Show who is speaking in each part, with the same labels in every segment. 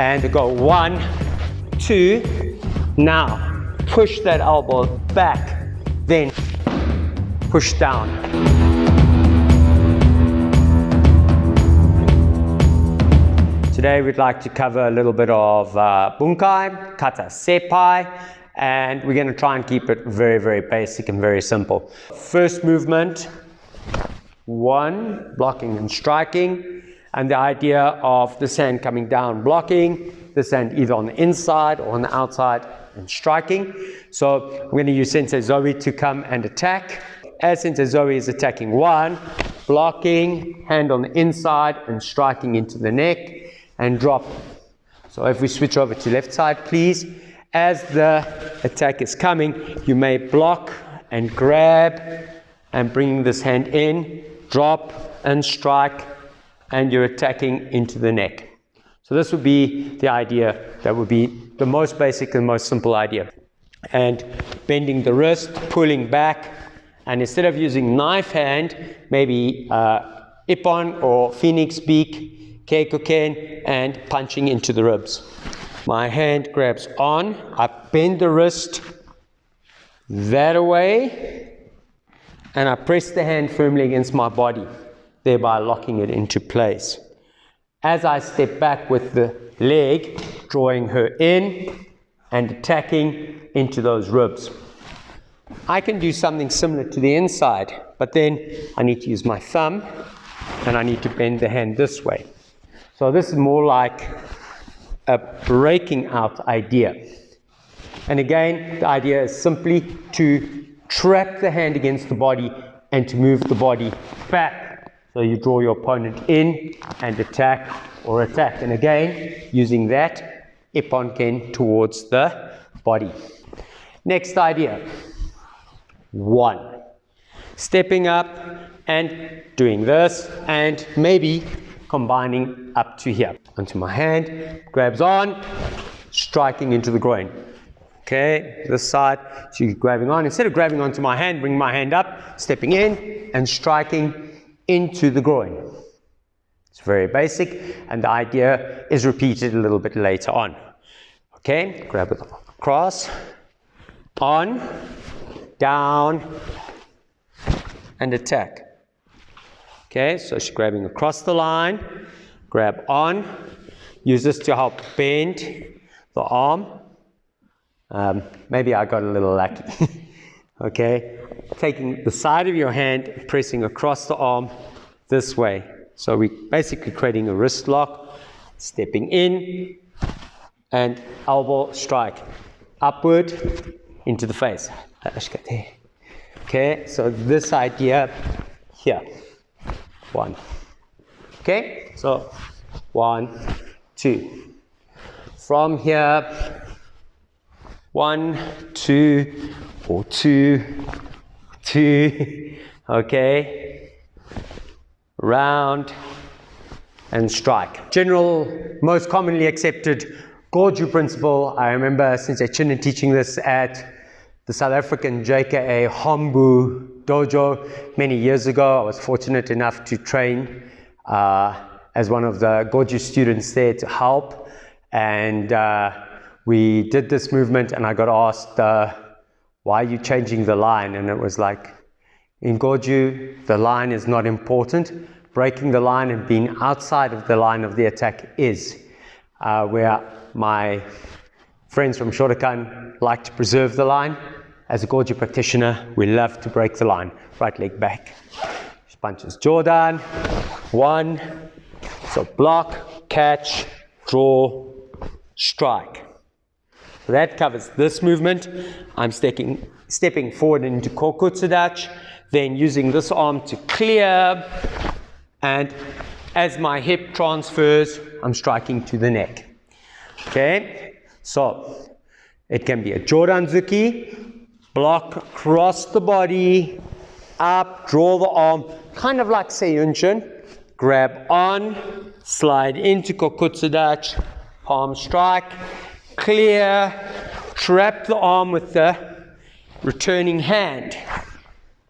Speaker 1: and go 1, 2. Now push that elbow back, then push down. Today we'd like to cover a little bit of bunkai, kata seipai, and we're going to try and keep it very, very basic and very simple. First movement, 1, blocking and striking, and the idea of this hand coming down blocking, this hand either on the inside or on the outside and striking. So I'm going to use Sensei Zoe to come and attack. As Sensei Zoe is attacking, 1, blocking, hand on the inside and striking into the neck and drop. So if we switch over to left side, please. As the attack is coming, you may block and grab and bring this hand in, drop and strike, and you're attacking into the neck. So this would be the idea. That would be the most basic and most simple idea. And bending the wrist, pulling back, and instead of using knife hand, maybe ippon or phoenix beak, keikoken, and punching into the ribs. My hand grabs on, I bend the wrist that away, and I press the hand firmly against my body, thereby locking it into place. As I step back with the leg, drawing her in and attacking into those ribs. I can do something similar to the inside, but then I need to use my thumb and I need to bend the hand this way. So this is more like a breaking out idea. And again, the idea is simply to trap the hand against the body and to move the body back. So you draw your opponent in and attack or attack. And again, using that ippon ken towards the body. Next idea. 1. Stepping up and doing this, and maybe combining up to here. Onto my hand, grabs on, striking into the groin. Okay, this side, so you're grabbing on. Instead of grabbing onto my hand, bring my hand up, stepping in and striking into the groin. It's very basic, and the idea is repeated a little bit later on. Okay, grab it across, on, down, and attack. Okay, so she's grabbing across the line, grab on, use this to help bend the arm. Maybe I got a little lucky. Okay, taking the side of your hand, pressing across the arm this way. So we're basically creating a wrist lock, stepping in, and elbow strike upward into the face. Okay, so this idea here. 1. Okay, so 1, 2. From here, 1, 2, or 2, 2. Okay, round and strike. General, most commonly accepted Goju principle. I remember Sensei Chin teaching this at the South African JKA Hombu dojo many years ago. I was fortunate enough to train as one of the Goju students there to help, and we did this movement, and I got asked, why are you changing the line? And it was like, in Goju, the line is not important. Breaking the line and being outside of the line of the attack is. Where my friends from Shotokan like to preserve the line. As a Goju practitioner, we love to break the line. Right leg back. She punches chodan. 1. So block, catch, draw, strike. So that covers this movement. I'm stepping forward into kokotsudachi, then using this arm to clear, and as my hip transfers, I'm striking to the neck. Okay, so it can be a jodanzuki, block across the body, up, draw the arm, kind of like seiyunchin, grab on, slide into kokotsudachi, palm strike, clear, trap the arm with the returning hand,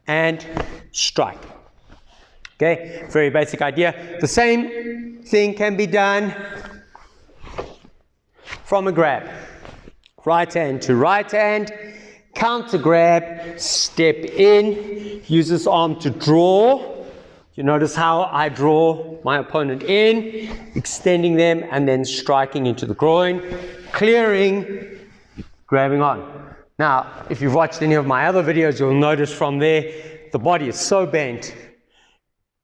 Speaker 1: and strike. Okay, very basic idea. The same thing can be done from a grab. Right hand to right hand, counter grab, step in, use this arm to draw. You notice how I draw my opponent in, extending them and then striking into the groin, clearing, grabbing on. Now, if you've watched any of my other videos, you'll notice from there, the body is so bent,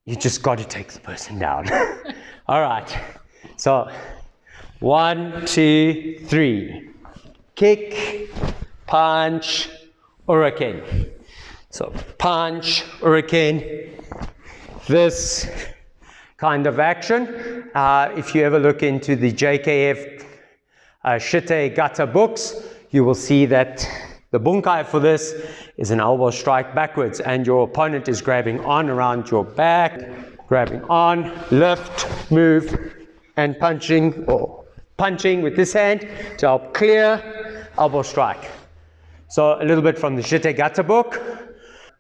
Speaker 1: you just got to take the person down. All right, so 1, 2, 3. Kick, punch, uraken. So punch, uraken, this kind of action. If you ever look into the JKF Shite Gata books, you will see that the bunkai for this is an elbow strike backwards and your opponent is grabbing on around your back, grabbing on, lift, move, and punching or punching with this hand to help clear, elbow strike. So a little bit from the Shite Gata book,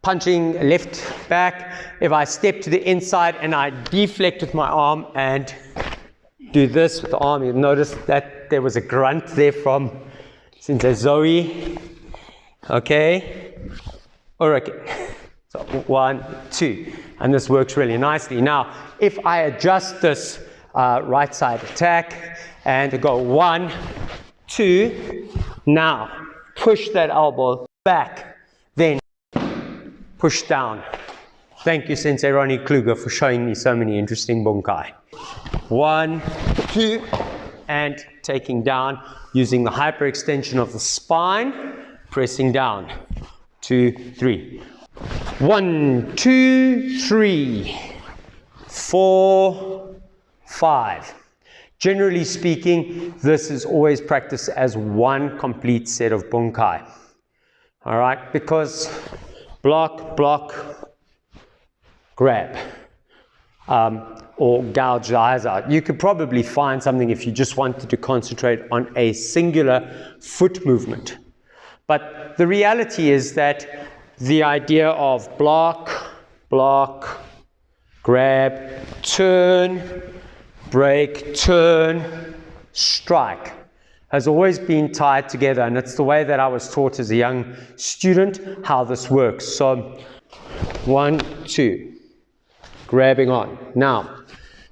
Speaker 1: punching left back. If I step to the inside and I deflect with my arm and do this with the arm, you'll notice that there was a grunt there from Sensei Zoe. Okay, uraken. So 1, 2, and this works really nicely. Now, if I adjust this right side attack and go 1, 2, now push that elbow back, then push down. Thank you, Sensei Ronnie Kluger, for showing me so many interesting bunkai. 1, 2, and taking down using the hyperextension of the spine, pressing down. 2, 3. 1, 2, 3, 4, 5. Generally speaking, this is always practiced as one complete set of bunkai. All right, because block, block, grab, or gouge the eyes out. You could probably find something if you just wanted to concentrate on a singular foot movement. But the reality is that the idea of block, block, grab, turn, break, turn, strike has always been tied together, and it's the way that I was taught as a young student how this works. So 1, 2, grabbing on. Now,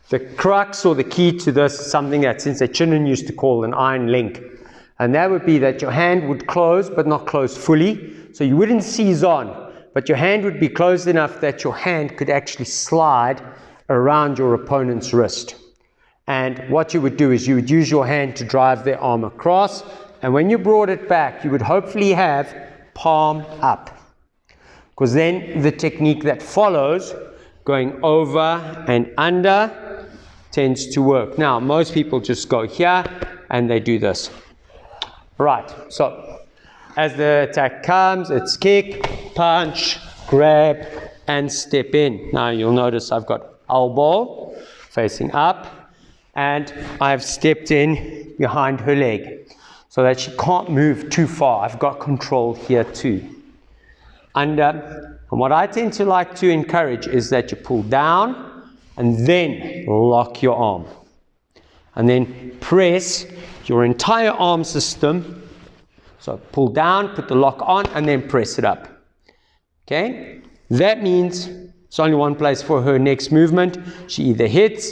Speaker 1: the crux or the key to this is something that Sensei Chinen used to call an iron link, and that would be that your hand would close but not close fully, so you wouldn't seize on, but your hand would be closed enough that your hand could actually slide around your opponent's wrist. And what you would do is you would use your hand to drive their arm across, and when you brought it back, you would hopefully have palm up. Because then the technique that follows, going over and under, tends to work. Now, most people just go here and they do this. Right, so as the attack comes, it's kick, punch, grab, and step in. Now you'll notice I've got elbow facing up, and I've stepped in behind her leg so that she can't move too far. I've got control here too. Under, and what I tend to like to encourage is that you pull down and then lock your arm. And then press your entire arm system. So pull down, put the lock on, and then press it up. Okay? That means it's only one place for her next movement. She either hits,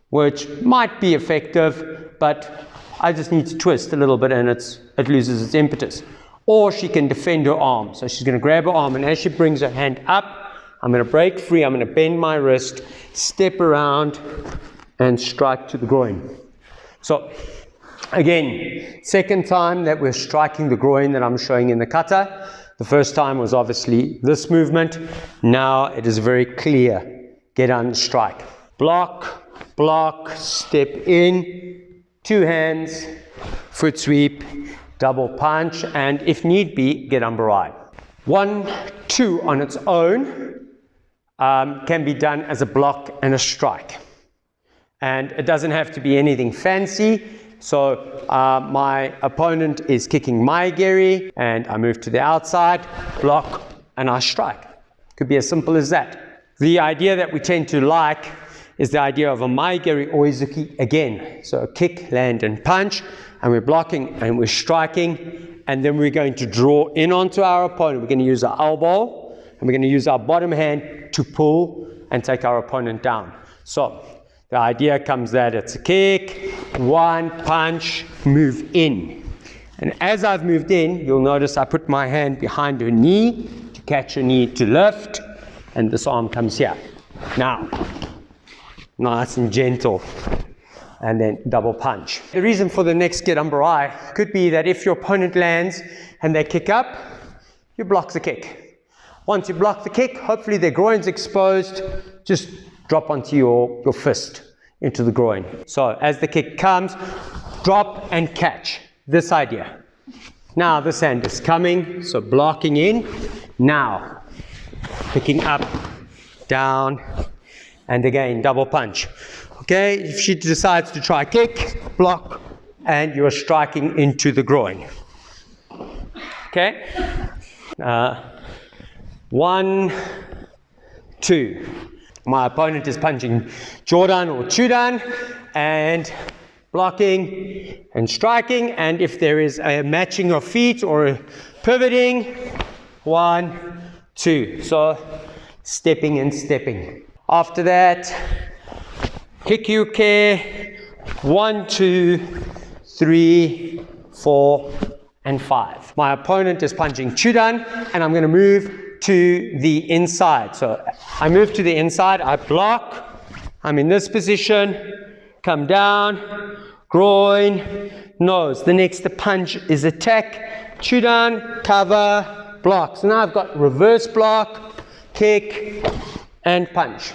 Speaker 1: which might be effective, but I just need to twist a little bit and it loses its impetus. Or she can defend her arm. So she's going to grab her arm, and as she brings her hand up, I'm going to break free, I'm going to bend my wrist, step around, and strike to the groin. So again, second time that we're striking the groin that I'm showing in the kata. The first time was obviously this movement. Now it is very clear. Gedan strike. Block, block, step in, two hands, foot sweep, double punch, and if need be, gedan berai. 1, 2 on its own can be done as a block and a strike. And it doesn't have to be anything fancy. So my opponent is kicking maegeri, and I move to the outside, block, and I strike. Could be as simple as that. The idea that we tend to like is the idea of a maegeri or izuki again. So a kick, land, and punch, and we're blocking and we're striking, and then we're going to draw in onto our opponent. We're going to use our elbow, and we're going to use our bottom hand to pull and take our opponent down. So the idea comes that it's a kick, one, punch, move in. And as I've moved in, you'll notice I put my hand behind her knee to catch her knee to lift, and this arm comes here. Now, nice and gentle, and then double punch. The reason for the next gedan berai could be that if your opponent lands and they kick up, you block the kick. Once you block the kick, hopefully their groin's exposed, just drop onto your fist into the groin. So as the kick comes, drop and catch. This idea. Now this hand is coming, so blocking in. Now, picking up, down, and again, double punch. Okay, if she decides to try kick, block, and you're striking into the groin. Okay? 1, 2. My opponent is punching chodan or chodan, and blocking and striking, and if there is a matching of feet or a pivoting, 1, 2. So stepping and stepping. After that, hikuke, 1, 2, 3, 4, and 5. My opponent is punching chodan, and I'm going to move to the inside. So I move to the inside, I block, I'm in this position, come down, groin, nose. The next punch is attack, chodan, cover, block. So now I've got reverse block, kick, and punch.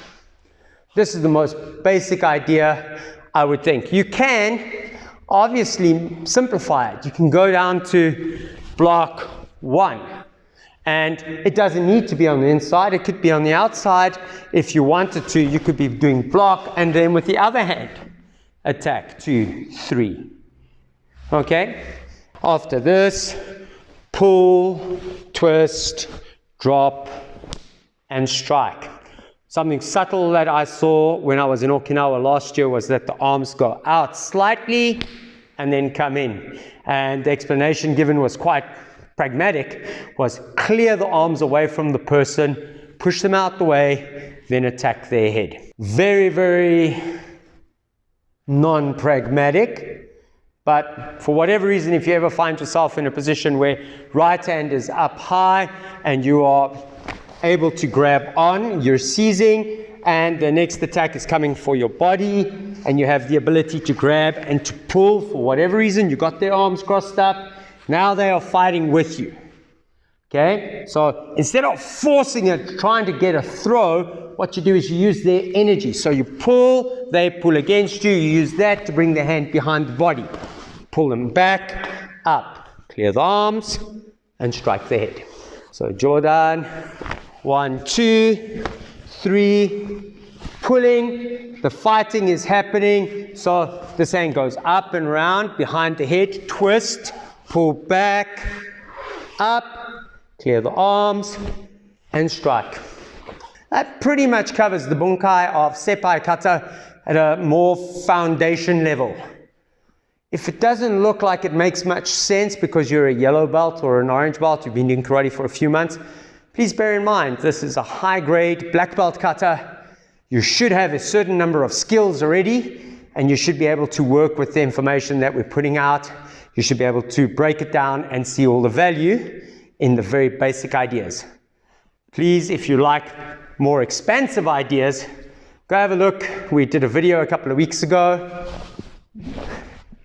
Speaker 1: This is the most basic idea, I would think. You can obviously simplify it. You can go down to block 1. And it doesn't need to be on the inside, it could be on the outside. If you wanted to, you could be doing block and then with the other hand, attack, 2, 3. Okay? After this, pull, twist, drop, and strike. Something subtle that I saw when I was in Okinawa last year was that the arms go out slightly and then come in. And the explanation given was quite pragmatic, was clear the arms away from the person, push them out the way, then attack their head. Very, very non-pragmatic, but for whatever reason, if you ever find yourself in a position where right hand is up high and you are able to grab on, you're seizing, and the next attack is coming for your body, and you have the ability to grab and to pull for whatever reason, you got their arms crossed up, now they are fighting with you. Okay, so instead of forcing it, trying to get a throw, what you do is you use their energy. So you pull, they pull against you, you use that to bring the hand behind the body. Pull them back, up, clear the arms, and strike the head. So Jordan, 1, 2, 3, pulling, the fighting is happening. So this hand goes up and round, behind the head, twist, pull back, up, clear the arms, and strike. That pretty much covers the bunkai of Seipai kata at a more foundation level. If it doesn't look like it makes much sense because you're a yellow belt or an orange belt, you've been doing karate for a few months, please bear in mind this is a high-grade black belt kata. You should have a certain number of skills already, and you should be able to work with the information that we're putting out. You should be able to break it down and see all the value in the very basic ideas. Please, if you like more expansive ideas, go have a look. We did a video a couple of weeks ago.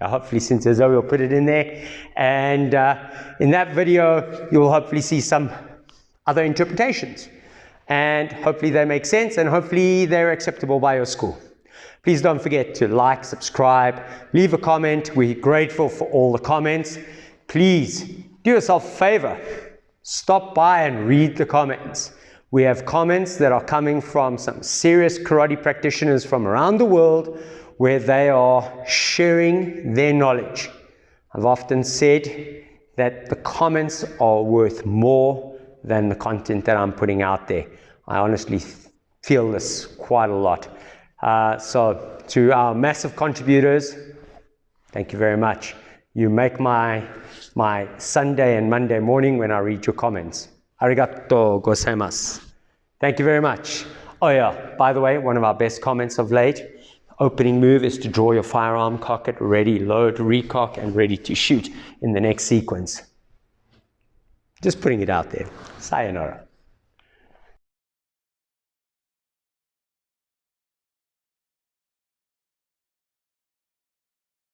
Speaker 1: Hopefully Cynthia Zoe will put it in there. And in that video, you'll hopefully see some other interpretations. And hopefully they make sense, and hopefully they're acceptable by your school. Please don't forget to like, subscribe, leave a comment. We're grateful for all the comments. Please do yourself a favor. Stop by and read the comments. We have comments that are coming from some serious karate practitioners from around the world where they are sharing their knowledge. I've often said that the comments are worth more than the content that I'm putting out there. I honestly feel this quite a lot. So to our massive contributors, thank you very much. You make my Sunday and Monday morning when I read your comments. Arigato gozaimasu. Thank you very much. Oh yeah, by the way, one of our best comments of late, opening move is to draw your firearm, cock it, ready, load, recock, and ready to shoot in the next sequence. Just putting it out there. Sayonara.